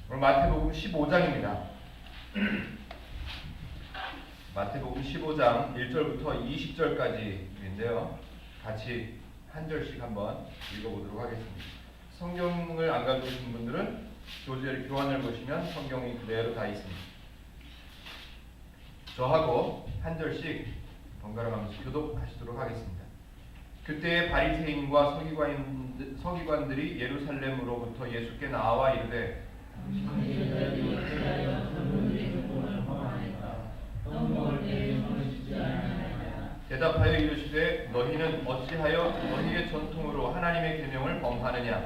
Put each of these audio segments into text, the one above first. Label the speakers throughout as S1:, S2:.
S1: 오늘 마태복음 15장입니다. 마태복음 15장 1절부터 20절까지인데요. 같이 한 절씩 한번 읽어보도록 하겠습니다. 성경을 안 가져오신 분들은 교재를 교환을 보시면 성경이 그대로 다 있습니다. 저하고 한 절씩 번갈아가면서 교독하시도록 하겠습니다. 그때 바리새인과 서기관들이 예루살렘으로부터 예수께 나와 이르되 대답하여 이르시되 너희는 어찌하여 너희의 전통으로 하나님의 계명을 범하느냐.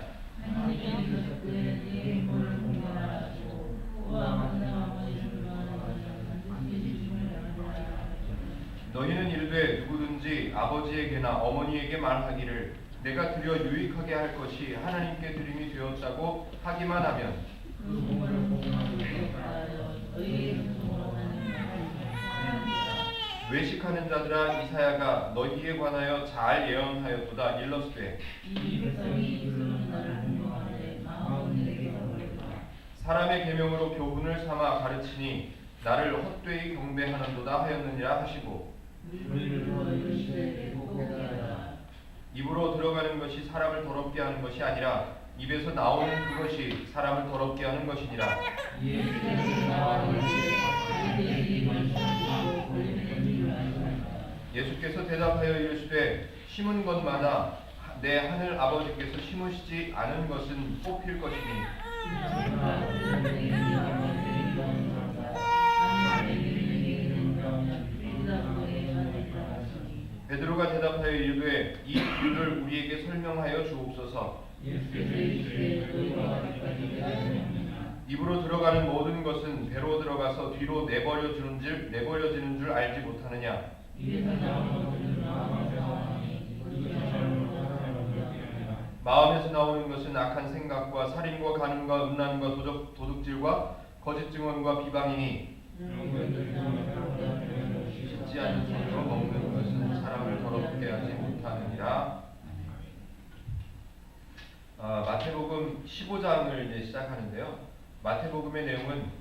S1: 너희는 이르되 누구든지 아버지에게나 어머니에게 말하기를 내가 드려 유익하게 할 것이 하나님께 드림이 되었다고 하기만 하면 외식하는 자들아 이사야가 너희에 관하여 잘 예언하였도다. 일러스되 사람의 계명으로 교훈을 삼아 가르치니 나를 헛되이 경배하는도다 하였느니라 하시고 입으로 들어가는 것이 사람을 더럽게 하는 것이 아니라 입에서 나오는 그것이 사람을 더럽게 하는 것이니라. 예수께서 대답하여 이르시되 심은 것마다 내 하늘 아버지께서 심으시지 않은 것은 뽑힐 것이니 베드로가 대답하여 이르되 이 비유를 우리에게 설명하여 주옵소서. 입으로 들어가는 모든 것은 배로 들어가서 뒤로 내버려지는 줄 알지 못하느냐. 마음에서 나오는 것은 악한 생각과 살인과 간음과 음란과 도둑질과 거짓 증언과 비방이니 씻지 않은 손으로 먹는 것은 사람을 더럽게 하지 못하느니라. 마태복음 15장을 이제 시작하는데요. 마태복음의 내용은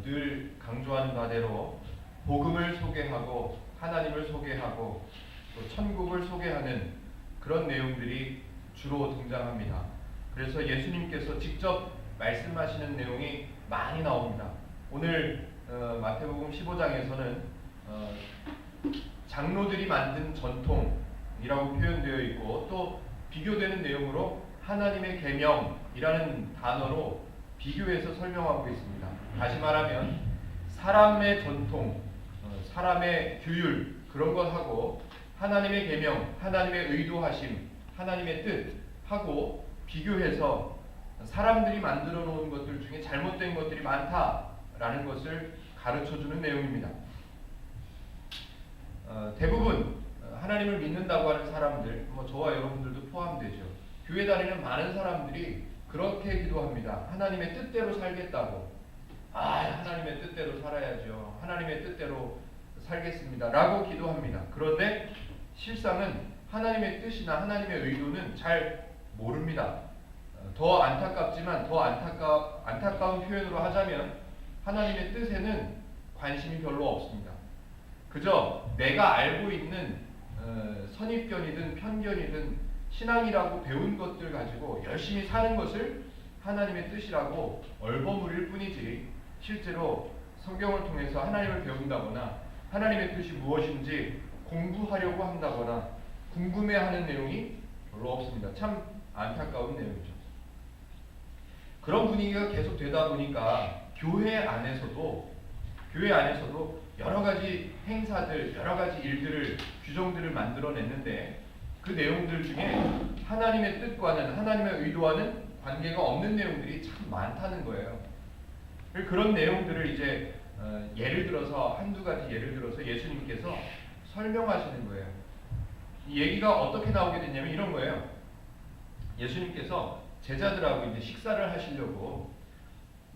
S1: 늘 강조하는 바대로 복음을 소개하고 하나님을 소개하고 또 천국을 소개하는 그런 내용들이 주로 등장합니다. 그래서 예수님께서 직접 말씀하시는 내용이 많이 나옵니다. 오늘 마태복음 15장에서는 장로들이 만든 전통이라고 표현되어 있고 또 비교되는 내용으로 하나님의 계명이라는 단어로 비교해서 설명하고 있습니다. 다시 말하면 사람의 전통, 사람의 규율 그런 것하고 하나님의 계명, 하나님의 의도하심, 하나님의 뜻하고 비교해서 사람들이 만들어 놓은 것들 중에 잘못된 것들이 많다라는 것을 가르쳐주는 내용입니다. 대부분 하나님을 믿는다고 하는 사람들, 저와 여러분들도 포함되죠. 교회 다니는 많은 사람들이 그렇게 기도합니다. 하나님의 뜻대로 살겠다고. 하나님의 뜻대로 살아야죠. 하나님의 뜻대로 살겠습니다. 라고 기도합니다. 그런데 실상은 하나님의 뜻이나 하나님의 의도는 잘 모릅니다. 더 안타깝지만 더 안타까운 표현으로 하자면 하나님의 뜻에는 관심이 별로 없습니다. 그저 내가 알고 있는 선입견이든 편견이든 신앙이라고 배운 것들 가지고 열심히 사는 것을 하나님의 뜻이라고 얼버무릴 뿐이지 실제로 성경을 통해서 하나님을 배운다거나 하나님의 뜻이 무엇인지 공부하려고 한다거나 궁금해하는 내용이 별로 없습니다. 참 안타까운 내용이죠. 그런 분위기가 계속 되다 보니까 교회 안에서도 여러 가지 행사들, 여러 가지 일들을, 규정들을 만들어냈는데 그 내용들 중에 하나님의 뜻과는, 하나님의 의도와는 관계가 없는 내용들이 참 많다는 거예요. 그런 내용들을 이제 예를 들어서 한두 가지 예를 들어서 예수님께서 설명하시는 거예요. 이 얘기가 어떻게 나오게 됐냐면 이런 거예요. 예수님께서 제자들하고 이제 식사를 하시려고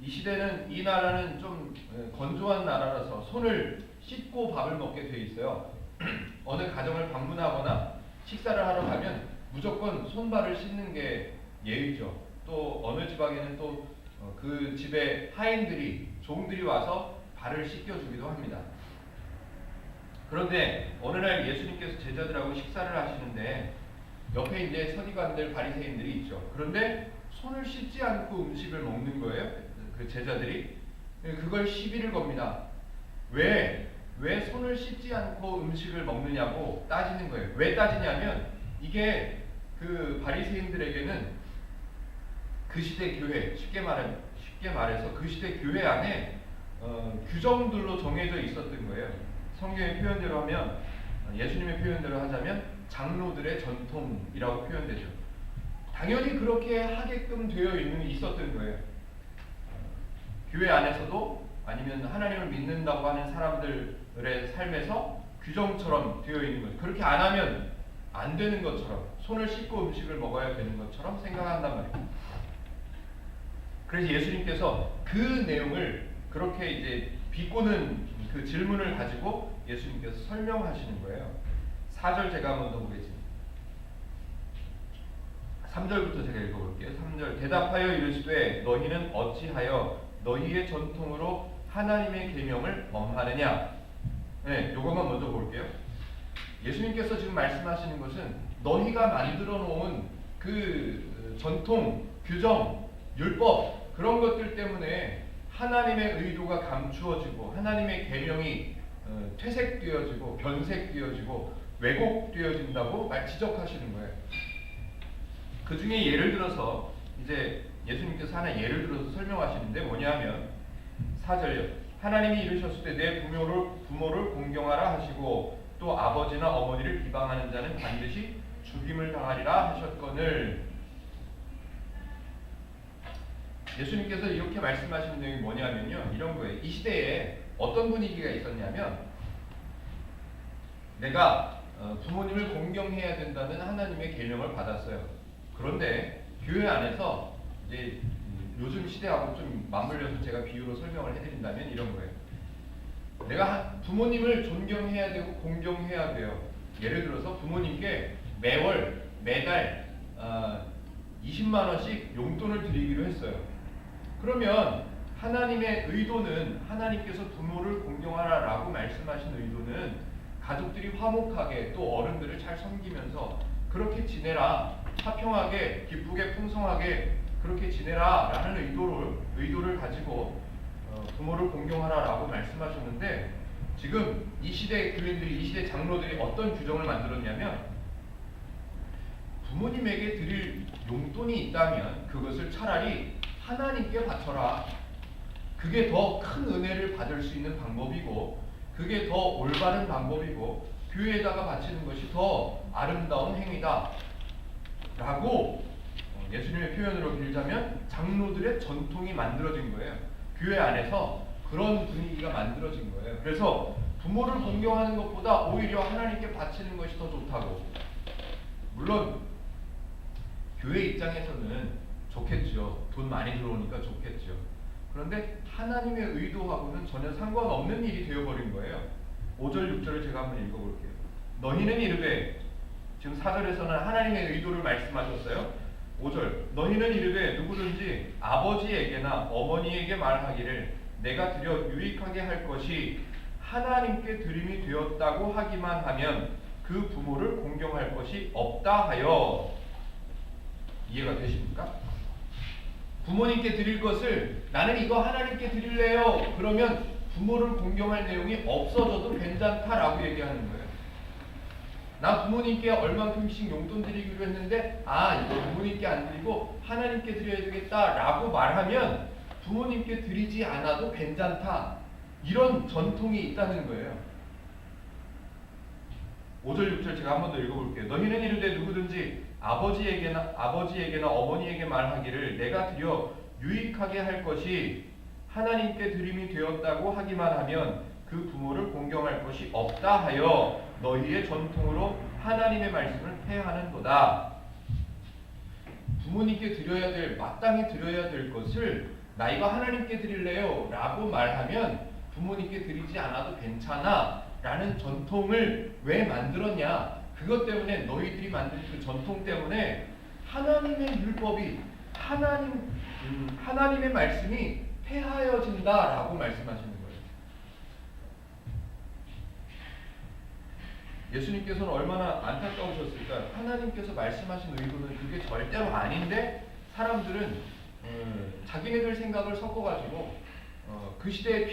S1: 이 시대는 이 나라는 좀 건조한 나라라서 손을 씻고 밥을 먹게 돼 있어요. 어느 가정을 방문하거나 식사를 하러 가면 무조건 손발을 씻는 게 예의죠. 또 어느 지방에는 또 그 집에 하인들이 종들이 와서 발을 씻겨주기도 합니다. 그런데 어느 날 예수님께서 제자들하고 식사를 하시는데 옆에 이제 서기관들 바리새인들이 있죠. 그런데 손을 씻지 않고 음식을 먹는 거예요. 그 제자들이 그걸 시비를 겁니다. 왜 손을 씻지 않고 음식을 먹느냐고 따지는 거예요. 왜 따지냐면 이게 그 바리새인들에게는 그 시대 교회, 쉽게 말해서 그 시대 교회 안에 규정들로 정해져 있었던 거예요. 성경의 표현대로 하면, 예수님의 표현대로 하자면 장로들의 전통이라고 표현되죠. 당연히 그렇게 하게끔 되어 있었던 거예요. 교회 안에서도 아니면 하나님을 믿는다고 하는 사람들의 삶에서 규정처럼 되어 있는 거죠. 그렇게 안 하면 안 되는 것처럼, 손을 씻고 음식을 먹어야 되는 것처럼 생각한단 말이에요. 그래서 예수님께서 그 내용을 그렇게 이제 비꼬는 그 질문을 가지고 예수님께서 설명하시는 거예요. 4절 제가 한번 더 보겠습니다. 3절부터 제가 읽어볼게요. 3절 대답하여 이르시되 너희는 어찌하여 너희의 전통으로 하나님의 계명을 범하느냐. 네, 요것만 먼저 볼게요. 예수님께서 지금 말씀하시는 것은 너희가 만들어 놓은 그 전통, 규정, 율법 그런 것들 때문에 하나님의 의도가 감추어지고 하나님의 계명이 퇴색되어지고 변색되어지고 왜곡되어진다고 지적하시는 거예요. 그 중에 예를 들어서 이제 예수님께서 하나 예를 들어서 설명하시는데 뭐냐면 4절요. 하나님이 이르셨을 때 내 부모를 공경하라 하시고 또 아버지나 어머니를 비방하는 자는 반드시 죽임을 당하리라 하셨거늘. 예수님께서 이렇게 말씀하시는 내용이 뭐냐면요, 이런 거예요. 이 시대에 어떤 분위기가 있었냐면 내가 부모님을 공경해야 된다는 하나님의 계명을 받았어요. 그런데 교회 안에서 이제 요즘 시대하고 좀 맞물려서 제가 비유로 설명을 해드린다면 이런 거예요. 내가 부모님을 존경해야 되고 공경해야 돼요. 예를 들어서 부모님께 매달 20만 원씩 용돈을 드리기로 했어요. 그러면 하나님의 의도는, 하나님께서 부모를 공경하라라고 말씀하신 의도는 가족들이 화목하게 또 어른들을 잘 섬기면서 그렇게 지내라, 화평하게 기쁘게 풍성하게 그렇게 지내라 라는 의도를 가지고 부모를 공경하라라고 말씀하셨는데, 지금 이 시대 교인들이, 이 시대 장로들이 어떤 규정을 만들었냐면 부모님에게 드릴 용돈이 있다면 그것을 차라리 하나님께 바쳐라. 그게 더 큰 은혜를 받을 수 있는 방법이고 그게 더 올바른 방법이고 교회에다가 바치는 것이 더 아름다운 행위다 라고 예수님의 표현으로 빌자면 장로들의 전통이 만들어진 거예요. 교회 안에서 그런 분위기가 만들어진 거예요. 그래서 부모를 공경하는 것보다 오히려 하나님께 바치는 것이 더 좋다고. 물론 교회 입장에서는 좋겠죠. 돈 많이 들어오니까 좋겠죠. 그런데 하나님의 의도하고는 전혀 상관없는 일이 되어버린 거예요. 5절 6절을 제가 한번 읽어볼게요. 너희는 이르되, 지금 4절에서는 하나님의 의도를 말씀하셨어요. 5절 너희는 이르되 누구든지 아버지에게나 어머니에게 말하기를 내가 드려 유익하게 할 것이 하나님께 드림이 되었다고 하기만 하면 그 부모를 공경할 것이 없다 하여. 이해가 되십니까? 부모님께 드릴 것을 나는 이거 하나님께 드릴래요. 그러면 부모를 공경할 내용이 없어져도 괜찮다라고 얘기하는 거예요. 나 부모님께 얼만큼씩 용돈 드리기로 했는데 이거 부모님께 안 드리고 하나님께 드려야 되겠다라고 말하면 부모님께 드리지 않아도 괜찮다. 이런 전통이 있다는 거예요. 5절 6절 제가 한 번 더 읽어볼게요. 너희는 이르되 누구든지 아버지에게나 어머니에게 말하기를 내가 드려 유익하게 할 것이 하나님께 드림이 되었다고 하기만 하면 그 부모를 공경할 것이 없다 하여 너희의 전통으로 하나님의 말씀을 폐하는도다. 부모님께 드려야 될, 마땅히 드려야 될 것을 나 이거 하나님께 드릴래요 라고 말하면 부모님께 드리지 않아도 괜찮아 라는 전통을 왜 만들었냐. 그것 때문에, 너희들이 만든 그 전통 때문에 하나님의 율법이, 하나님의 말씀이 폐하여진다라고 말씀하시는 거예요. 예수님께서는 얼마나 안타까우셨을까요? 하나님께서 말씀하신 의도는 그게 절대로 아닌데 사람들은 자기네들 생각을 섞어가지고 그 시대에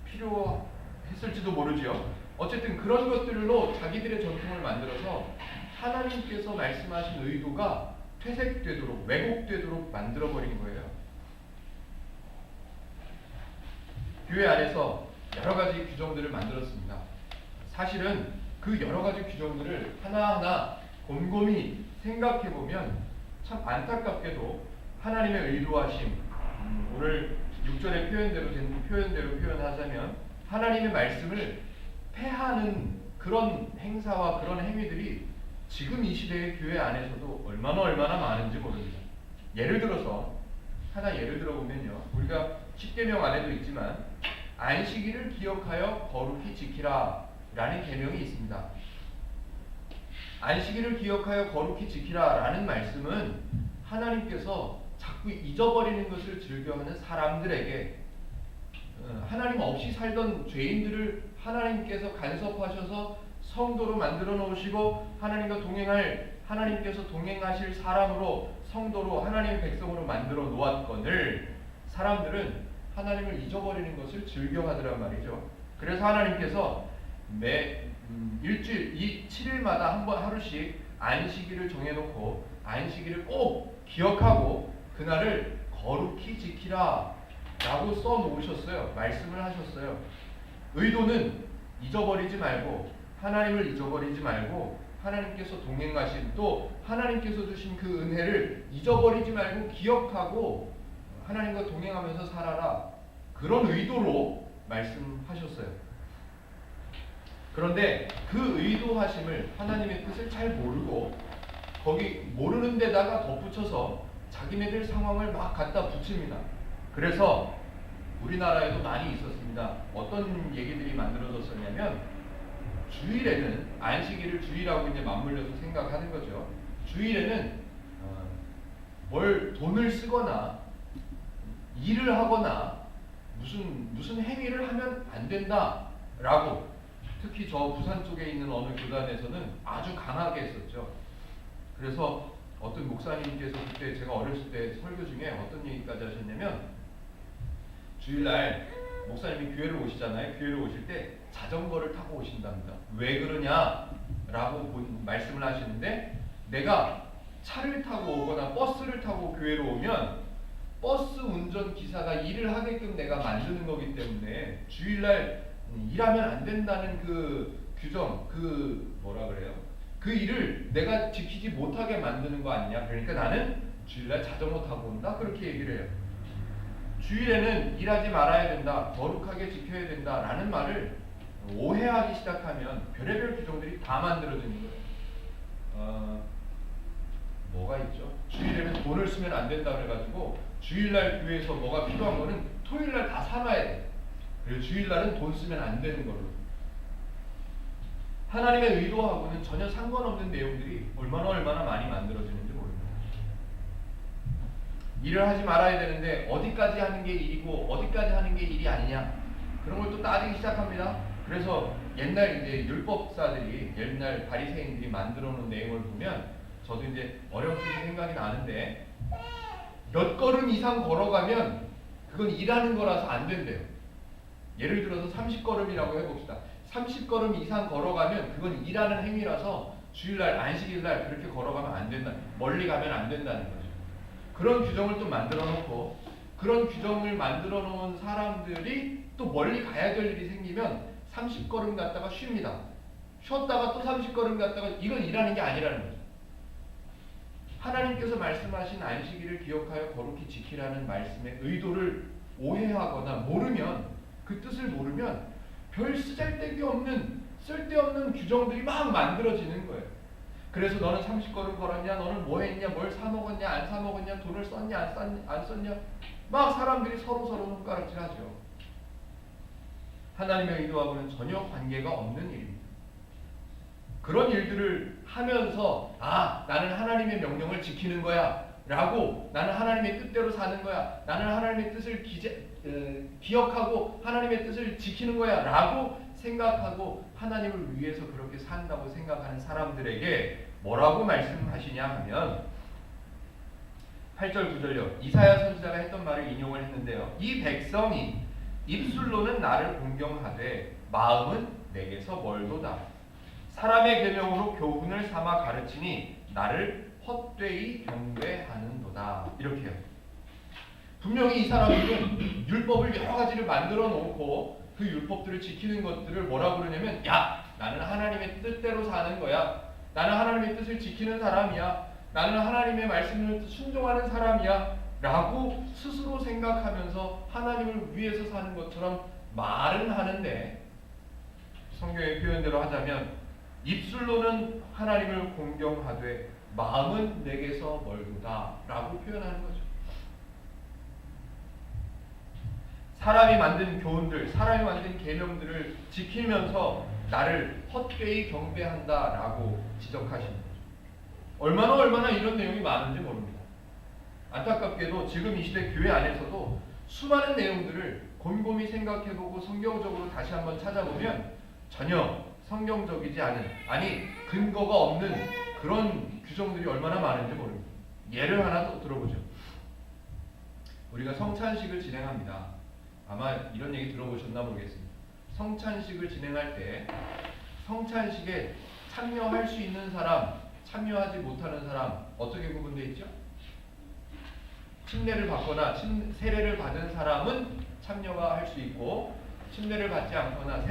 S1: 필요했을지도 모르죠. 어쨌든 그런 것들로 자기들의 전통을 만들어서 하나님께서 말씀하신 의도가 퇴색되도록 왜곡되도록 만들어버린 거예요. 교회 안에서 여러 가지 규정들을 만들었습니다. 사실은 그 여러 가지 규정들을 하나하나 곰곰이 생각해보면 참 안타깝게도 하나님의 의도하심, 오늘 6절의 표현대로 표현하자면 하나님의 말씀을 폐하는 그런 행사와 그런 행위들이 지금 이 시대의 교회 안에서도 얼마나 많은지 모릅니다. 예를 들어서 하나 예를 들어보면요, 우리가 십계명 안에도 있지만 안식일을 기억하여 거룩히 지키라 라는 계명이 있습니다. 안식일을 기억하여 거룩히 지키라 라는 말씀은 하나님께서 자꾸 잊어버리는 것을 즐겨하는 사람들에게 하나님 없이 살던 죄인들을 하나님께서 간섭하셔서 성도로 만들어 놓으시고 하나님께서 동행하실 사람으로 성도로 하나님의 백성으로 만들어 놓았거늘 사람들은 하나님을 잊어버리는 것을 즐겨하더란 말이죠. 그래서 하나님께서 일주일 7일마다 하루씩 안식일을 정해놓고 안식일을 꼭 기억하고 그날을 거룩히 지키라 라고 써놓으셨어요. 말씀을 하셨어요. 의도는 잊어버리지 말고 하나님을 잊어버리지 말고 하나님께서 동행하신 또 하나님께서 주신 그 은혜를 잊어버리지 말고 기억하고 하나님과 동행하면서 살아라, 그런 의도로 말씀하셨어요. 그런데 그 의도하심을 하나님의 뜻을 잘 모르고 거기 모르는 데다가 덧붙여서 자기네들 상황을 막 갖다 붙입니다. 그래서 우리나라에도 많이 있었습니다. 어떤 얘기들이 만들어졌었냐면 주일에는 안식일을 주일하고 이제 맞물려서 생각하는 거죠. 주일에는 뭘 돈을 쓰거나 일을 하거나 무슨 행위를 하면 안 된다라고, 특히 저 부산 쪽에 있는 어느 교단에서는 아주 강하게 했었죠. 그래서 어떤 목사님께서 그때 제가 어렸을 때 설교 중에 어떤 얘기까지 하셨냐면 주일날 목사님이 교회를 오시잖아요. 교회를 오실 때 자전거를 타고 오신답니다. 왜 그러냐라고 말씀을 하시는데 내가 차를 타고 오거나 버스를 타고 교회로 오면 버스 운전기사가 일을 하게끔 내가 만드는 거기 때문에 주일날 일하면 안 된다는 그 규정, 그 일을 내가 지키지 못하게 만드는 거 아니냐. 그러니까 나는 주일날 자전거 타고 온다, 그렇게 얘기를 해요. 주일에는 일하지 말아야 된다, 거룩하게 지켜야 된다 라는 말을 오해하기 시작하면 별의별 규정들이 다 만들어지는 거예요. 뭐가 있죠? 주일에는 돈을 쓰면 안 된다 그래가지고 주일날 교회에서 뭐가 필요한 거는 토요일날 다 사놔야 돼. 그리고 주일날은 돈 쓰면 안 되는 걸로. 하나님의 의도하고는 전혀 상관없는 내용들이 얼마나 많이 만들어지는지 모릅니다. 일을 하지 말아야 되는데 어디까지 하는 게 일이고 어디까지 하는 게 일이 아니냐, 그런 걸 또 따지기 시작합니다. 그래서 옛날 이제 율법사들이, 옛날 바리새인들이 만들어 놓은 내용을 보면 저도 이제 어렴풋이 생각이 나는데 몇 걸음 이상 걸어가면 그건 일하는 거라서 안 된대요. 예를 들어서 30걸음이라고 해봅시다. 30걸음 이상 걸어가면 그건 일하는 행위라서 주일날, 안식일날 그렇게 걸어가면 안 된다. 멀리 가면 안 된다는 거죠. 그런 규정을 또 만들어 놓고 그런 규정을 만들어 놓은 사람들이 또 멀리 가야 될 일이 생기면 30걸음 갔다가 쉽니다. 쉬었다가 또 30걸음 갔다가, 이건 일하는 게 아니라는 거죠. 하나님께서 말씀하신 안식일을 기억하여 거룩히 지키라는 말씀의 의도를 오해하거나 모르면, 그 뜻을 모르면 별 쓰잘데기 없는 쓸데없는 규정들이 막 만들어지는 거예요. 그래서 너는 30걸음 걸었냐, 너는 뭐 했냐, 뭘 사 먹었냐, 안 사 먹었냐, 돈을 썼냐, 안 썼냐, 막 사람들이 서로 손가락질하죠. 하나님의 의도하고는 전혀 관계가 없는 일입니다. 그런 일들을 하면서 나는 하나님의 명령을 지키는 거야 라고 나는 하나님의 뜻대로 사는 거야. 나는 하나님의 뜻을 기억하고 하나님의 뜻을 지키는 거야. 라고 생각하고 하나님을 위해서 그렇게 산다고 생각하는 사람들에게 뭐라고 말씀하시냐 하면 8절 9절요. 이사야 선지자가 했던 말을 인용을 했는데요. 이 백성이 입술로는 나를 공경하되 마음은 내게서 멀도다. 사람의 계명으로 교훈을 삼아 가르치니 나를 헛되이 경배하는도다. 이렇게요. 분명히 이 사람들은 율법을 여러 가지를 만들어 놓고 그 율법들을 지키는 것들을 뭐라고 그러냐면, 야, 나는 하나님의 뜻대로 사는 거야. 나는 하나님의 뜻을 지키는 사람이야. 나는 하나님의 말씀을 순종하는 사람이야. 라고 스스로 생각하면서 하나님을 위해서 사는 것처럼 말은 하는데, 성경의 표현대로 하자면 입술로는 하나님을 공경하되 마음은 내게서 멀도다 라고 표현하는 거죠. 사람이 만든 교훈들, 사람이 만든 계명들을 지키면서 나를 헛되이 경배한다 라고 지적하시는 거죠. 얼마나 이런 내용이 많은지 모릅니다. 안타깝게도 지금 이 시대 교회 안에서도 수많은 내용들을 곰곰이 생각해보고 성경적으로 다시 한번 찾아보면 전혀 성경적이지 않은, 아니 근거가 없는 그런 규정들이 얼마나 많은지 모릅니다. 예를 하나 더 들어보죠. 우리가 성찬식을 진행합니다. 아마 이런 얘기 들어보셨나 모르겠습니다. 성찬식을 진행할 때 성찬식에 참여할 수 있는 사람, 참여하지 못하는 사람 어떻게 구분되어 있죠? 침례를 받거나 세례를 받은 사람은 참여가 할 수 있고, 침례를 받지 않거나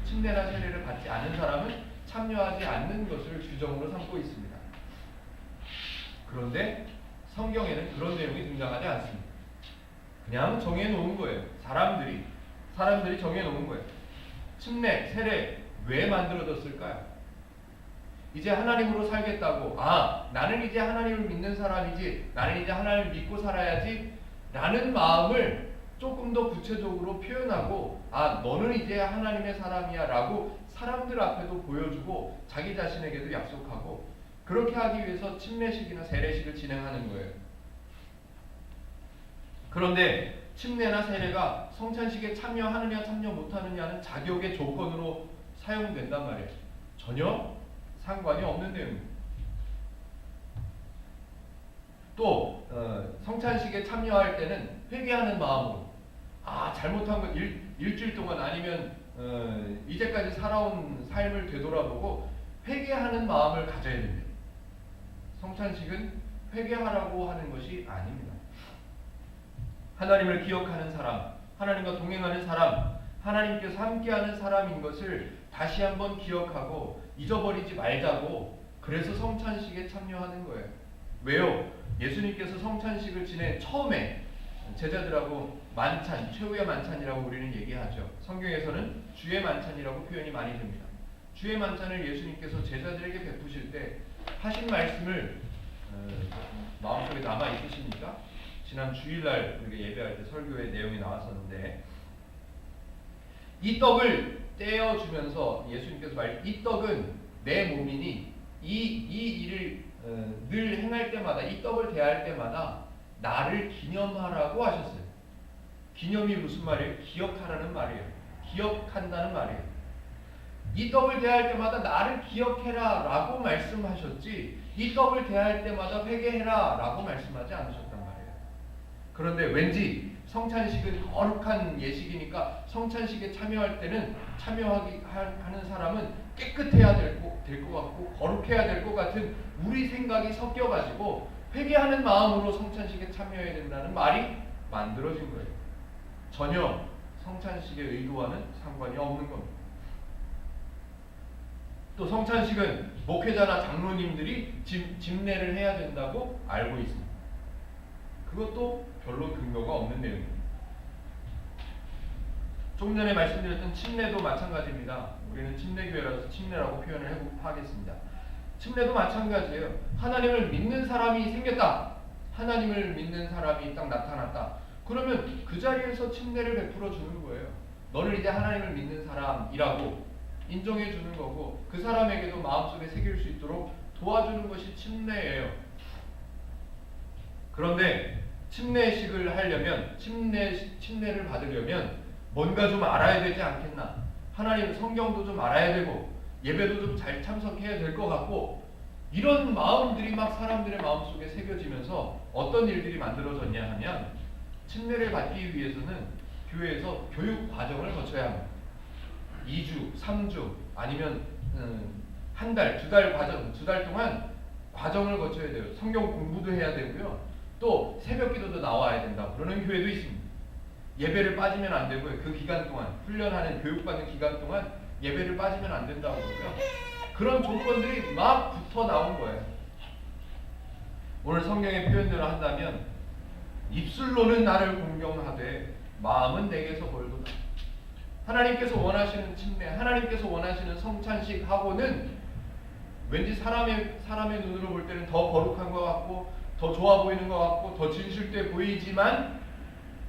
S1: 침례나 세례를 받지 않은 사람은 참여하지 않는 것을 규정으로 삼고 있습니다. 그런데 성경에는 그런 내용이 등장하지 않습니다. 그냥 정해놓은 거예요. 사람들이 정해놓은 거예요. 침례, 세례 왜 만들어졌을까요? 이제 하나님으로 살겠다고, 나는 이제 하나님을 믿는 사람이지, 나는 이제 하나님을 믿고 살아야지 라는 마음을 조금 더 구체적으로 표현하고, 너는 이제 하나님의 사람이야 라고 사람들 앞에도 보여주고 자기 자신에게도 약속하고, 그렇게 하기 위해서 침례식이나 세례식을 진행하는 거예요. 그런데 침례나 세례가 성찬식에 참여하느냐 참여 못하느냐는 자격의 조건으로 사용된단 말이에요. 전혀 상관이 없는 내용입니다. 또 성찬식에 참여할 때는 회개하는 마음으로, 잘못한 것 일주일 동안 아니면 이제까지 살아온 삶을 되돌아보고 회개하는 마음을 가져야 됩니다. 성찬식은 회개하라고 하는 것이 아닙니다. 하나님을 기억하는 사람, 하나님과 동행하는 사람, 하나님께서 함께하는 사람인 것을 다시 한번 기억하고 잊어버리지 말자고, 그래서 성찬식에 참여하는 거예요. 왜요? 예수님께서 성찬식을 지낸 처음에 제자들하고 만찬, 최후의 만찬이라고 우리는 얘기하죠. 성경에서는 주의 만찬이라고 표현이 많이 됩니다. 주의 만찬을 예수님께서 제자들에게 베푸실 때 하신 말씀을 마음속에 남아 있으십니까? 지난 주일날 우리가 예배할 때 설교의 내용이 나왔었는데, 이 떡을 떼어주면서 예수님께서 이 떡은 내 몸이니 이 일을 늘 행할 때마다, 이 떡을 대할 때마다 나를 기념하라고 하셨어요. 기념이 무슨 말이에요? 기억하라는 말이에요. 기억한다는 말이에요. 이 떡을 대할 때마다 나를 기억해라 라고 말씀하셨지, 이 떡을 대할 때마다 회개해라 라고 말씀하지 않으셨단 말이에요. 그런데 왠지 성찬식은 거룩한 예식이니까 성찬식에 참여할 때는 하는 사람은 깨끗해야 될 것 같고 거룩해야 될 것 같은 우리 생각이 섞여가지고 회개하는 마음으로 성찬식에 참여해야 된다는 말이 만들어진 거예요. 전혀 성찬식의 의도와는 상관이 없는 겁니다. 또 성찬식은 목회자나 장로님들이 집례를 해야 된다고 알고 있습니다. 그것도 별로 근거가 없는 내용입니다. 조금 전에 말씀드렸던 침례도 마찬가지입니다. 우리는 침례교회라서 침례라고 표현을 하겠습니다. 침례도 마찬가지예요. 하나님을 믿는 사람이 생겼다. 하나님을 믿는 사람이 딱 나타났다. 그러면 그 자리에서 침례를 베풀어 주는 거예요. 너는 이제 하나님을 믿는 사람이라고 인정해 주는 거고, 그 사람에게도 마음속에 새길 수 있도록 도와주는 것이 침례예요. 그런데 침례식을 하려면 침례를 받으려면 뭔가 좀 알아야 되지 않겠나? 하나님 성경도 좀 알아야 되고 예배도 좀 잘 참석해야 될 것 같고 이런 마음들이 막 사람들의 마음속에 새겨지면서 어떤 일들이 만들어졌냐 하면 침례를 받기 위해서는 교회에서 교육 과정을 거쳐야 합니다. 2주, 3주 아니면 한 달, 두 달 동안 과정을 거쳐야 돼요. 성경 공부도 해야 되고요. 또 새벽 기도도 나와야 된다. 그러는 교회도 있습니다. 예배를 빠지면 안 되고요. 그 기간 동안 훈련하는 교육받는 기간 동안 예배를 빠지면 안 된다고 그러고요. 그런 조건들이 막 붙어 나온 거예요. 오늘 성경의 표현대로 한다면 입술로는 나를 공경하되 마음은 내게서 멀도다. 하나님께서 원하시는 침례, 하나님께서 원하시는 성찬식하고는 왠지 사람의 눈으로 볼 때는 더 거룩한 것 같고 더 좋아 보이는 것 같고 더 진실돼 보이지만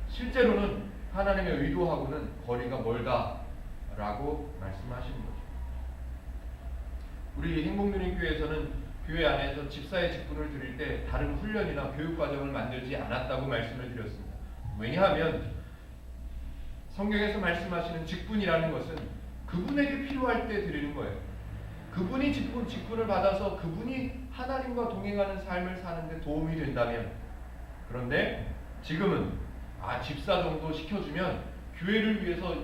S1: 실제로는 하나님의 의도하고는 거리가 멀다라고 말씀하시는 거죠. 우리 행복누린교회에서는 교회 안에서 집사의 직분을 드릴 때 다른 훈련이나 교육 과정을 만들지 않았다고 말씀을 드렸습니다. 왜냐하면 성경에서 말씀하시는 직분이라는 것은 그분에게 필요할 때 드리는 거예요. 그분이 직분을 받아서 그분이 하나님과 동행하는 삶을 사는데 도움이 된다면, 그런데 지금은 집사 정도 시켜주면 교회를 위해서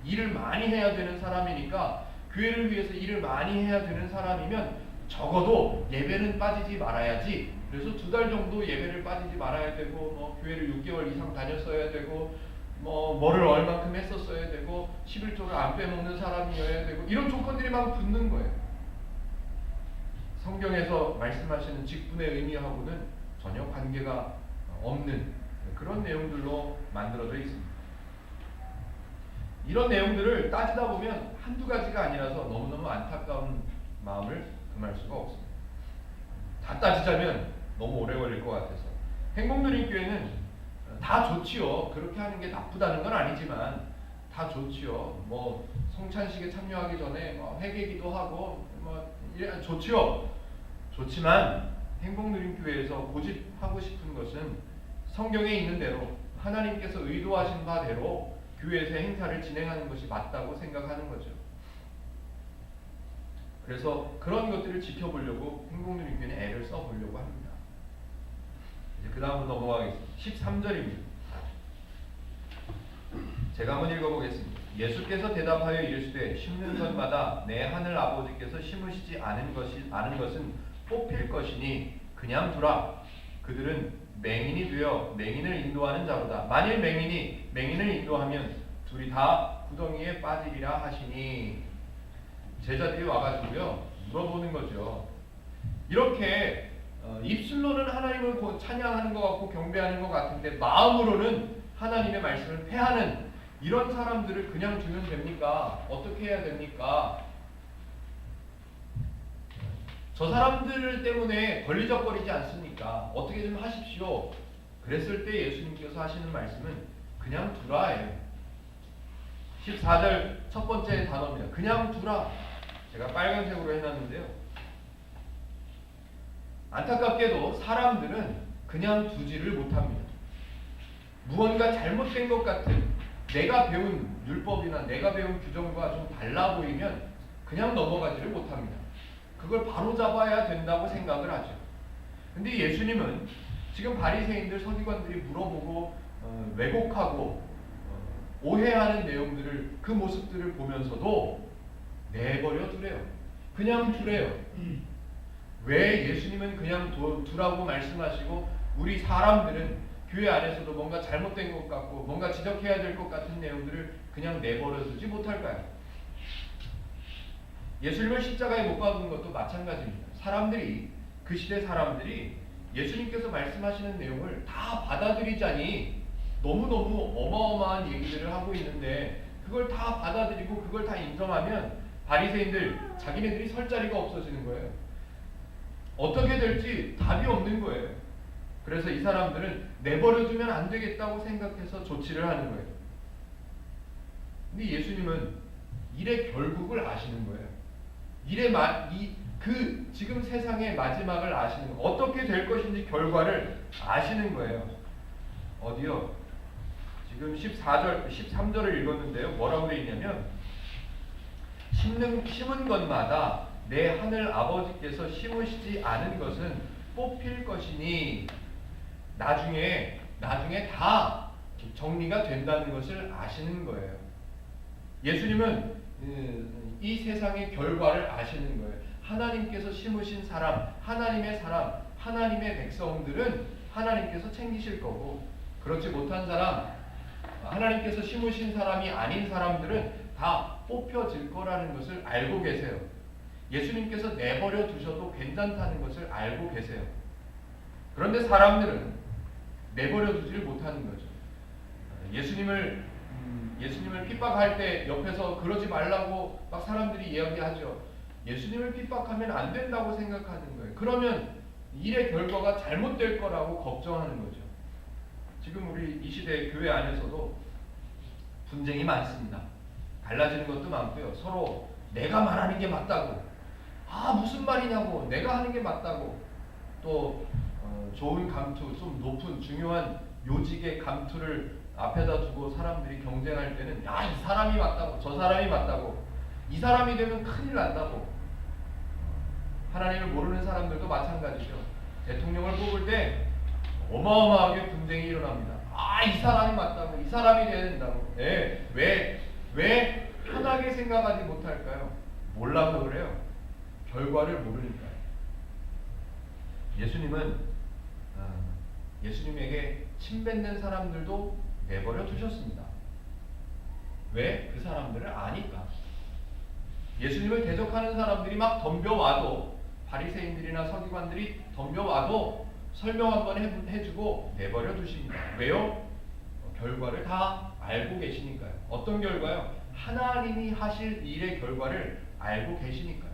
S1: 일을 많이 해야 되는 사람이니까 교회를 위해서 일을 많이 해야 되는 사람이면 적어도 예배는 빠지지 말아야지. 그래서 2달 정도 예배를 빠지지 말아야 되고 교회를 6개월 이상 다녔어야 되고 뭐를 얼만큼 했었어야 되고 11조를 안 빼먹는 사람이어야 되고 이런 조건들이 막 붙는 거예요. 성경에서 말씀하시는 직분의 의미하고는 전혀 관계가 없는 그런 내용들로 만들어져 있습니다. 이런 내용들을 따지다 보면 한두 가지가 아니라서 너무너무 안타까운 마음을 금할 수가 없습니다. 다 따지자면 너무 오래 걸릴 것 같아서 행복누린교회는 다 좋지요. 그렇게 하는 게 나쁘다는 건 아니지만 다 좋지요. 성찬식에 참여하기 전에 회개기도 하고 좋지요. 좋지만 행복누린교회에서 고집하고 싶은 것은 성경에 있는 대로 하나님께서 의도하신 바대로 교회에서 행사를 진행하는 것이 맞다고 생각하는 거죠. 그래서 그런 것들을 지켜보려고 행복누린교회는 애를 써보려고 합니다. 이제 그 다음으로 넘어가겠습니다. 13절입니다. 제가 한번 읽어보겠습니다. 예수께서 대답하여 이르시되 심는 것마다 내 하늘 아버지께서 심으시지 않은 것은 뽑힐 것이니 그냥 두라. 그들은 맹인이 되어 맹인을 인도하는 자로다. 만일 맹인을 인도하면 둘이 다 구덩이에 빠지리라 하시니. 제자들이 와가지고요 물어보는 거죠. 이렇게 입술로는 하나님을 찬양하는 것 같고 경배하는 것 같은데 마음으로는 하나님의 말씀을 패하는 이런 사람들을 그냥 두면 됩니까? 어떻게 해야 됩니까? 저 사람들 때문에 걸리적거리지 않습니까? 어떻게 좀 하십시오. 그랬을 때 예수님께서 하시는 말씀은 그냥 두라예요. 14절 첫 번째 단어입니다. 그냥 두라. 제가 빨간색으로 해놨는데요. 안타깝게도 사람들은 그냥 두지를 못합니다. 무언가 잘못된 것 같은 내가 배운 율법이나 내가 배운 규정과 좀 달라 보이면 그냥 넘어가지를 못합니다. 그걸 바로잡아야 된다고 생각을 하죠. 근데 예수님은 지금 바리새인들 서기관들이 물어보고 왜곡하고 오해하는 내용들을 그 모습들을 보면서도 내버려 두래요. 그냥 두래요. 왜 예수님은 그냥 두라고 말씀하시고 우리 사람들은 교회 안에서도 뭔가 잘못된 것 같고 뭔가 지적해야 될 것 같은 내용들을 그냥 내버려 두지 못할까요? 예수님을 십자가에 못 박은 것도 마찬가지입니다. 그 시대 사람들이 예수님께서 말씀하시는 내용을 다 받아들이자니 너무너무 어마어마한 얘기들을 하고 있는데 그걸 다 받아들이고 그걸 다 인정하면 바리새인들 자기네들이 설 자리가 없어지는 거예요. 어떻게 될지 답이 없는 거예요. 그래서 이 사람들은 내버려두면 안 되겠다고 생각해서 조치를 하는 거예요. 근데 예수님은 일의 결국을 아시는 거예요. 그 지금 세상의 마지막을 아시는, 어떻게 될 것인지 결과를 아시는 거예요. 어디요? 지금 14절, 13절을 읽었는데요. 뭐라고 되어 있냐면 심은 것마다 내 하늘 아버지께서 심으시지 않은 것은 뽑힐 것이니 나중에 다 정리가 된다는 것을 아시는 거예요. 예수님은 이 세상의 결과를 아시는 거예요. 하나님께서 심으신 사람, 하나님의 백성들은 하나님께서 챙기실 거고, 그렇지 못한 사람, 하나님께서 심으신 사람이 아닌 사람들은 다 뽑혀질 거라는 것을 알고 계세요. 예수님께서 내버려 두셔도 괜찮다는 것을 알고 계세요. 그런데 사람들은 내버려 두지를 못하는 거죠. 예수님을 핍박할 때 옆에서 그러지 말라고 막 사람들이 이야기하죠. 예수님을 핍박하면 안 된다고 생각하는 거예요. 그러면 일의 결과가 잘못될 거라고 걱정하는 거죠. 지금 우리 이 시대 교회 안에서도 분쟁이 많습니다. 갈라지는 것도 많고요. 서로 내가 말하는 게 맞다고, 무슨 말이냐고, 내가 하는 게 맞다고, 또 좋은 감투, 좀 높은 중요한 요직의 감투를 앞에다 두고 사람들이 경쟁할 때는 이 사람이 맞다고, 저 사람이 맞다고, 이 사람이 되면 큰일 난다고. 하나님을 모르는 사람들도 마찬가지죠. 대통령을 뽑을 때 어마어마하게 분쟁이 일어납니다. 이 사람이 맞다고, 이 사람이 돼야 된다고. 왜 편하게 생각하지 못할까요? 몰라서 그래요. 결과를 모르니까요. 예수님에게 침뱉는 사람들도 내버려 두셨습니다. 왜? 그 사람들을 아니까. 예수님을 대적하는 사람들이 막 덤벼와도, 바리새인들이나 서기관들이 덤벼와도 설명 한번 해주고 내버려 두십니다. 왜요? 결과를 다 알고 계시니까요. 어떤 결과요? 하나님이 하실 일의 결과를 알고 계시니까요.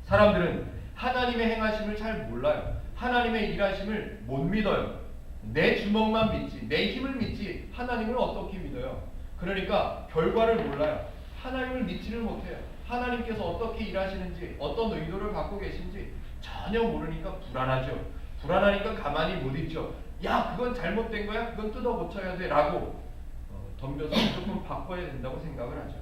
S1: 사람들은 하나님의 행하심을 잘 몰라요. 하나님의 일하심을 못 믿어요. 내 주먹만 믿지, 내 힘을 믿지 하나님을 어떻게 믿어요? 그러니까 결과를 몰라요. 하나님을 믿지를 못해요. 하나님께서 어떻게 일하시는지, 어떤 의도를 갖고 계신지 전혀 모르니까 불안하죠. 불안하니까 가만히 못 있죠. 그건 잘못된 거야? 그건 뜯어 고쳐야 돼 라고 덤벼서 무조건 바꿔야 된다고 생각을 하죠.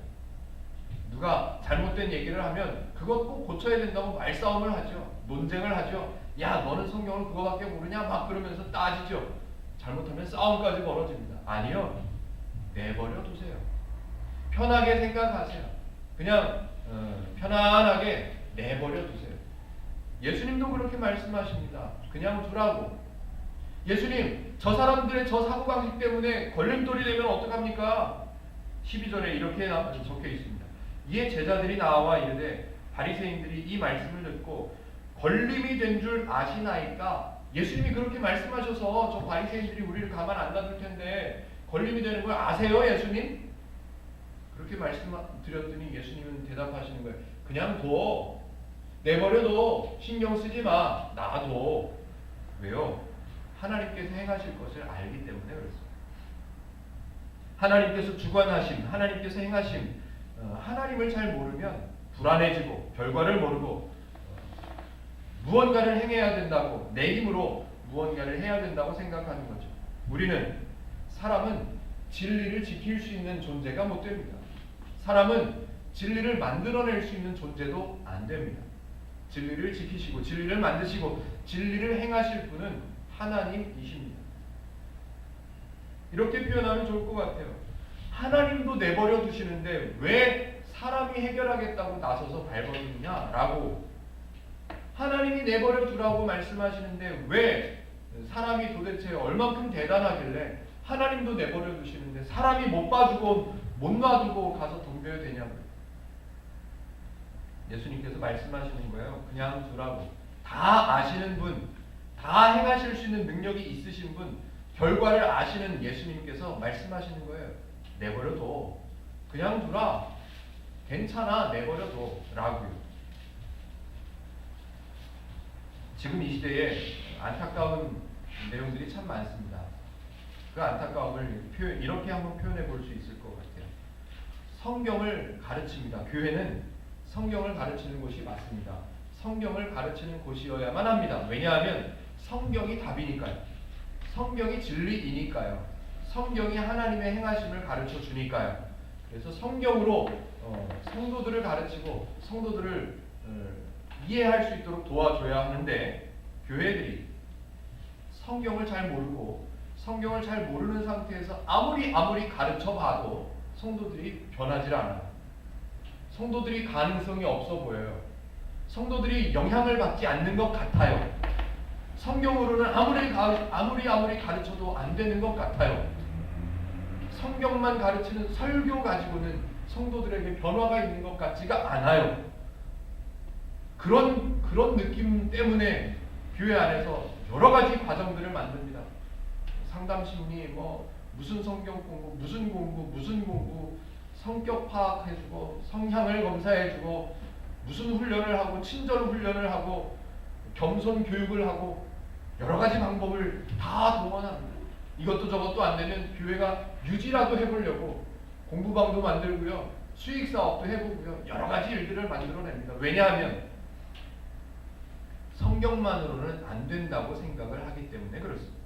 S1: 누가 잘못된 얘기를 하면 그것 꼭 고쳐야 된다고 말싸움을 하죠. 논쟁을 하죠. 너는 성경을 그거밖에 모르냐? 막 그러면서 따지죠. 잘못하면 싸움까지 벌어집니다. 아니요. 내버려 두세요. 편하게 생각하세요. 그냥 편안하게 내버려 두세요. 예수님도 그렇게 말씀하십니다. 그냥 두라고. 예수님, 저 사람들의 저 사고방식 때문에 걸림돌이 되면 어떡합니까? 12절에 이렇게 적혀 있습니다. 이에 제자들이 나와 이르되 바리새인들이 이 말씀을 듣고 걸림이 된 줄 아시나이까? 예수님이 그렇게 말씀하셔서 저 바리새인들이 우리를 가만 안 놔둘 텐데 걸림이 되는 걸 아세요, 예수님? 그렇게 말씀드렸더니 예수님은 대답하시는 거예요. 그냥 둬. 내버려둬. 신경 쓰지 마. 놔둬. 왜요? 하나님께서 행하실 것을 알기 때문에 그렇습니다. 하나님께서 주관하심, 하나님께서 행하심, 하나님을 잘 모르면 불안해지고 결과를 모르고 무언가를 행해야 된다고, 내 힘으로 무언가를 해야 된다고 생각하는 거죠. 사람은 진리를 지킬 수 있는 존재가 못 됩니다. 사람은 진리를 만들어낼 수 있는 존재도 안 됩니다. 진리를 지키시고 진리를 만드시고 진리를 행하실 분은 하나님이십니다. 이렇게 표현하면 좋을 것 같아요. 하나님도 내버려 두시는데 왜 사람이 해결하겠다고 나서서 발버둥이냐라고. 하나님이 내버려 두라고 말씀하시는데 왜 사람이 도대체 얼만큼 대단하길래 하나님도 내버려 두시는데 사람이 못 봐주고 못 놔두고 가서 덤벼야 되냐고요. 예수님께서 말씀하시는 거예요. 그냥 두라고. 다 아시는 분, 다 행하실 수 있는 능력이 있으신 분, 결과를 아시는 예수님께서 말씀하시는 거예요. 내버려둬. 그냥 두라. 괜찮아. 내버려둬. 라고요. 지금 이 시대에 안타까운 내용들이 참 많습니다. 그 안타까움을 이렇게 한번 표현해 볼 수 있을 것 같아요. 성경을 가르칩니다. 교회는 성경을 가르치는 곳이 맞습니다. 성경을 가르치는 곳이어야만 합니다. 왜냐하면 성경이 답이니까요. 성경이 진리이니까요. 성경이 하나님의 행하심을 가르쳐 주니까요. 그래서 성경으로 성도들을 가르치고 성도들을 이해할 수 있도록 도와줘야 하는데, 교회들이 성경을 잘 모르고 성경을 잘 모르는 상태에서 아무리 가르쳐 봐도 성도들이 변하지 않아요. 성도들이 가능성이 없어 보여요. 성도들이 영향을 받지 않는 것 같아요. 성경으로는 아무리 가르쳐도 안 되는 것 같아요. 성경만 가르치는 설교 가지고는 성도들에게 변화가 있는 것 같지가 않아요. 그런 느낌 때문에 교회 안에서 여러 가지 과정들을 만듭니다. 상담 심리, 무슨 성경 공부, 무슨 공부, 성격 파악해주고, 성향을 검사해주고, 무슨 훈련을 하고, 친절 훈련을 하고, 겸손 교육을 하고, 여러 가지 방법을 다 동원합니다. 이것도 저것도 안 되면 교회가 유지라도 해보려고 공부방도 만들고요, 수익 사업도 해보고요, 여러 가지 일들을 만들어냅니다. 왜냐하면 성경만으로는 안 된다고 생각을 하기 때문에 그렇습니다.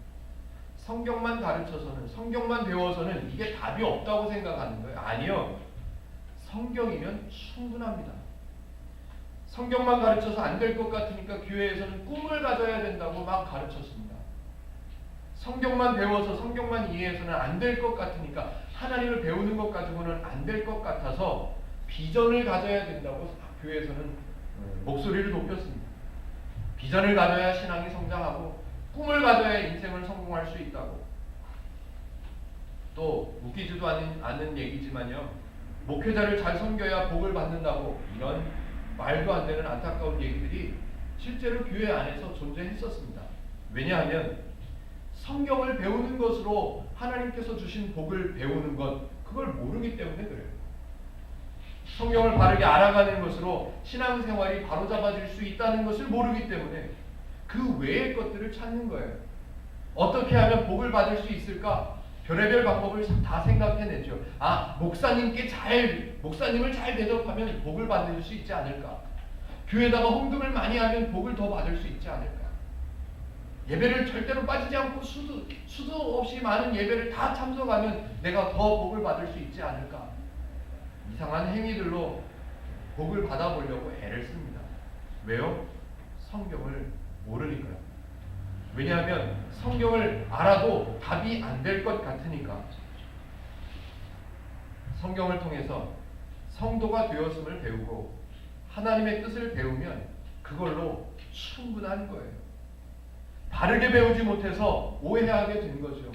S1: 성경만 가르쳐서는, 성경만 배워서는 이게 답이 없다고 생각하는 거예요. 아니요. 성경이면 충분합니다. 성경만 가르쳐서 안 될 것 같으니까 교회에서는 꿈을 가져야 된다고 막 가르쳤습니다. 성경만 배워서 성경만 이해해서는 안 될 것 같으니까, 하나님을 배우는 것 가지고는 안 될 것 같아서 비전을 가져야 된다고 교회에서는 목소리를 높였습니다. 비전을 가져야 신앙이 성장하고 꿈을 가져야 인생을 성공할 수 있다고. 또 웃기지도 않은 얘기지만요, 목회자를 잘 섬겨야 복을 받는다고, 이런 말도 안 되는 안타까운 얘기들이 실제로 교회 안에서 존재했었습니다. 왜냐하면 성경을 배우는 것으로 하나님께서 주신 복을 배우는 것, 그걸 모르기 때문에 그래요. 성경을 바르게 알아가는 것으로 신앙생활이 바로잡아질 수 있다는 것을 모르기 때문에 그 외의 것들을 찾는 거예요. 어떻게 하면 복을 받을 수 있을까? 별의별 방법을 다 생각해내죠. 목사님을 잘 대접하면 복을 받을 수 있지 않을까? 교회에다가 헌금을 많이 하면 복을 더 받을 수 있지 않을까? 예배를 절대로 빠지지 않고 수도 없이 많은 예배를 다 참석하면 내가 더 복을 받을 수 있지 않을까? 이상한 행위들로 복을 받아보려고 애를 씁니다. 왜요? 성경을 모르니까요. 왜냐하면 성경을 알아도 답이 안 될 것 같으니까. 성경을 통해서 성도가 되었음을 배우고 하나님의 뜻을 배우면 그걸로 충분한 거예요. 바르게 배우지 못해서 오해하게 된 거죠.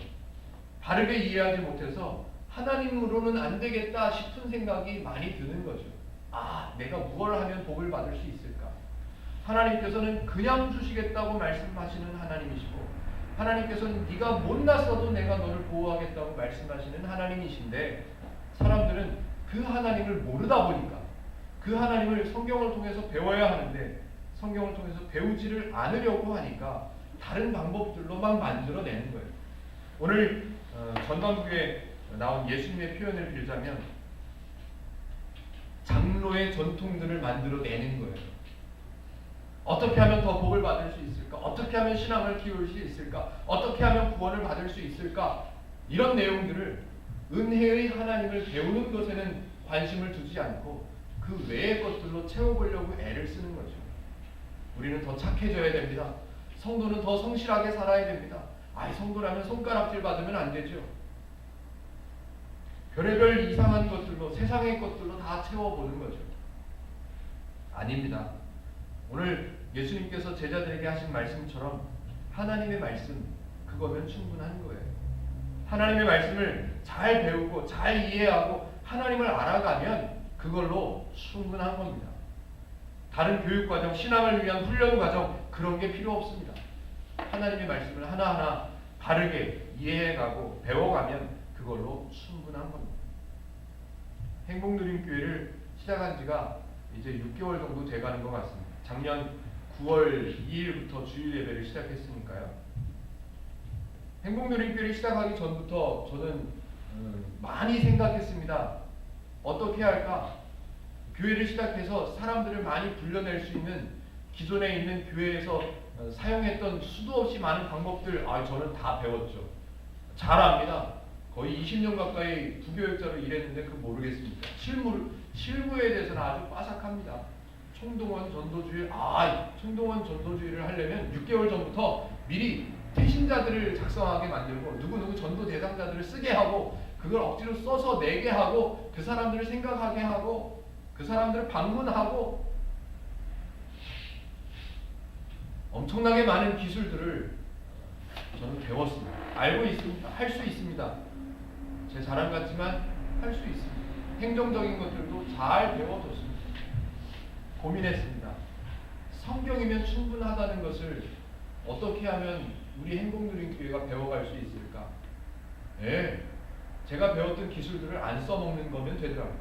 S1: 바르게 이해하지 못해서 하나님으로는 안 되겠다 싶은 생각이 많이 드는 거죠. 내가 무엇을 하면 복을 받을 수 있을까? 하나님께서는 그냥 주시겠다고 말씀하시는 하나님이시고, 하나님께서는 네가 못났어도 내가 너를 보호하겠다고 말씀하시는 하나님이신데, 사람들은 그 하나님을 모르다 보니까 그 하나님을 성경을 통해서 배워야 하는데 성경을 통해서 배우지를 않으려고 하니까 다른 방법들로만 만들어내는 거예요. 오늘 전반부에 나온 예수님의 표현을 빌자면 장로의 전통들을 만들어내는 거예요. 어떻게 하면 더 복을 받을 수 있을까? 어떻게 하면 신앙을 키울 수 있을까? 어떻게 하면 구원을 받을 수 있을까? 이런 내용들을 은혜의 하나님을 배우는 것에는 관심을 두지 않고 그 외의 것들로 채워보려고 애를 쓰는 거죠. 우리는 더 착해져야 됩니다. 성도는 더 성실하게 살아야 됩니다. 성도라면 손가락질 받으면 안 되죠. 별의별 이상한 것들로, 세상의 것들로 다 채워보는 거죠. 아닙니다. 오늘 예수님께서 제자들에게 하신 말씀처럼 하나님의 말씀, 그거면 충분한 거예요. 하나님의 말씀을 잘 배우고 잘 이해하고 하나님을 알아가면 그걸로 충분한 겁니다. 다른 교육과정, 신앙을 위한 훈련 과정, 그런 게 필요 없습니다. 하나님의 말씀을 하나하나 바르게 이해해가고 배워가면 그걸로 충분한 겁니다. 행복누림교회를 시작한 지가 이제 6개월 정도 돼가는 것 같습니다. 작년 9월 2일부터 주일 예배를 시작했으니까요. 행복누림교회를 시작하기 전부터 저는 많이 생각했습니다. 어떻게 할까? 교회를 시작해서 사람들을 많이 불러낼 수 있는 기존에 있는 교회에서 사용했던 수도 없이 많은 방법들 저는 다 배웠죠. 잘 압니다. 거의 20년 가까이 부교육자로 일했는데 그 모르겠습니까? 실무에 대해서는 아주 빠삭합니다. 총동원 전도주의, 총동원 전도주의를 하려면 6개월 전부터 미리 태신자들을 작성하게 만들고 누구누구 전도 대상자들을 쓰게 하고 그걸 억지로 써서 내게 하고 그 사람들을 생각하게 하고 그 사람들을 방문하고 엄청나게 많은 기술들을 저는 배웠습니다. 알고 있습니다. 할 수 있습니다. 제 자랑 같지만 할 수 있습니다. 행정적인 것들도 잘 배워뒀습니다. 고민했습니다. 성경이면 충분하다는 것을 어떻게 하면 우리 행복누린교회가 배워갈 수 있을까? 제가 배웠던 기술들을 안 써먹는 거면 되더라고요.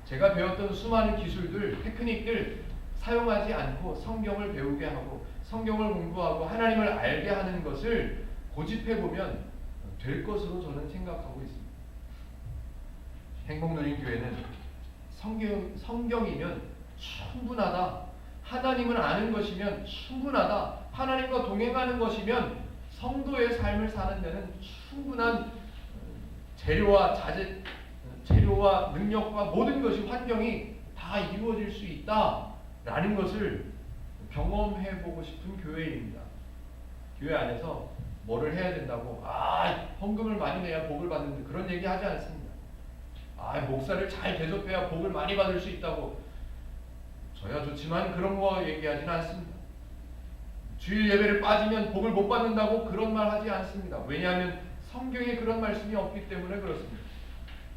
S1: 제가 배웠던 수많은 기술들, 테크닉들 사용하지 않고 성경을 배우게 하고 성경을 공부하고 하나님을 알게 하는 것을 고집해보면 될 것으로 저는 생각하고 있습니다. 행복누린교회는 성경이면 충분하다. 하나님을 아는 것이면 충분하다. 하나님과 동행하는 것이면 성도의 삶을 사는 데는 충분한 재료와 능력과 모든 것이 환경이 다 이루어질 수 있다라는 것을 경험해보고 싶은 교회입니다. 교회 안에서 뭐를 해야 된다고 헌금을 많이 내야 복을 받는데 그런 얘기 하지 않습니다. 목사를 잘 대접해야 복을 많이 받을 수 있다고 저야 좋지만 그런 거 얘기하지는 않습니다. 주일 예배를 빠지면 복을 못 받는다고 그런 말 하지 않습니다. 왜냐하면 성경에 그런 말씀이 없기 때문에 그렇습니다.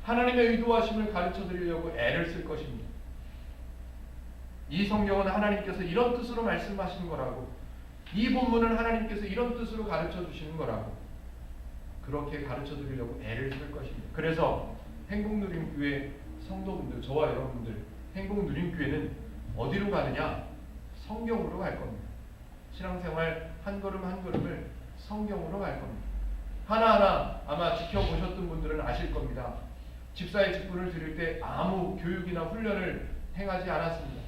S1: 하나님의 의도하심을 가르쳐 드리려고 애를 쓸 것입니다. 이 성경은 하나님께서 이런 뜻으로 말씀하시는 거라고, 이 본문은 하나님께서 이런 뜻으로 가르쳐 주시는 거라고 그렇게 가르쳐 드리려고 애를 쓸 것입니다. 그래서 행복누린교회 성도분들, 저와 여러분들, 행복누린교회는 어디로 가느냐? 성경으로 갈 겁니다. 신앙생활 한 걸음 한 걸음을 성경으로 갈 겁니다. 하나하나 아마 지켜보셨던 분들은 아실 겁니다. 집사의 직분을 드릴 때 아무 교육이나 훈련을 행하지 않았습니다.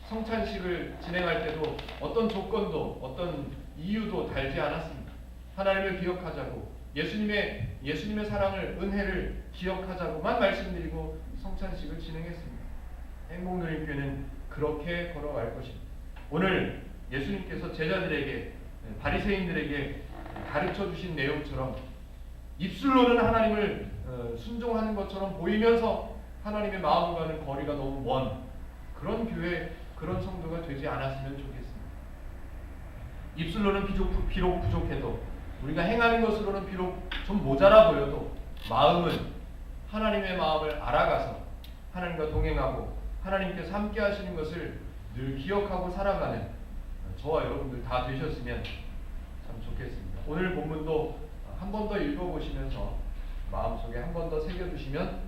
S1: 성찬식을 진행할 때도 어떤 조건도 어떤 이유도 달지 않았습니다. 하나님을 기억하자고 예수님의 사랑을, 은혜를 기억하자고만 말씀드리고 성찬식을 진행했습니다. 행복누린교회는 그렇게 걸어갈 것입니다. 오늘 예수님께서 제자들에게, 바리새인들에게 가르쳐 주신 내용처럼 입술로는 하나님을 순종하는 것처럼 보이면서 하나님의 마음과는 거리가 너무 먼 그런 교회, 그런 성도가 되지 않았으면 좋겠습니다. 입술로는 비록 부족해도, 우리가 행하는 것으로는 비록 좀 모자라 보여도 마음은 하나님의 마음을 알아가서 하나님과 동행하고 하나님께서 함께 하시는 것을 늘 기억하고 살아가는 저와 여러분들 다 되셨으면 참 좋겠습니다. 오늘 본문도 한 번 더 읽어보시면서 마음속에 한 번 더 새겨두시면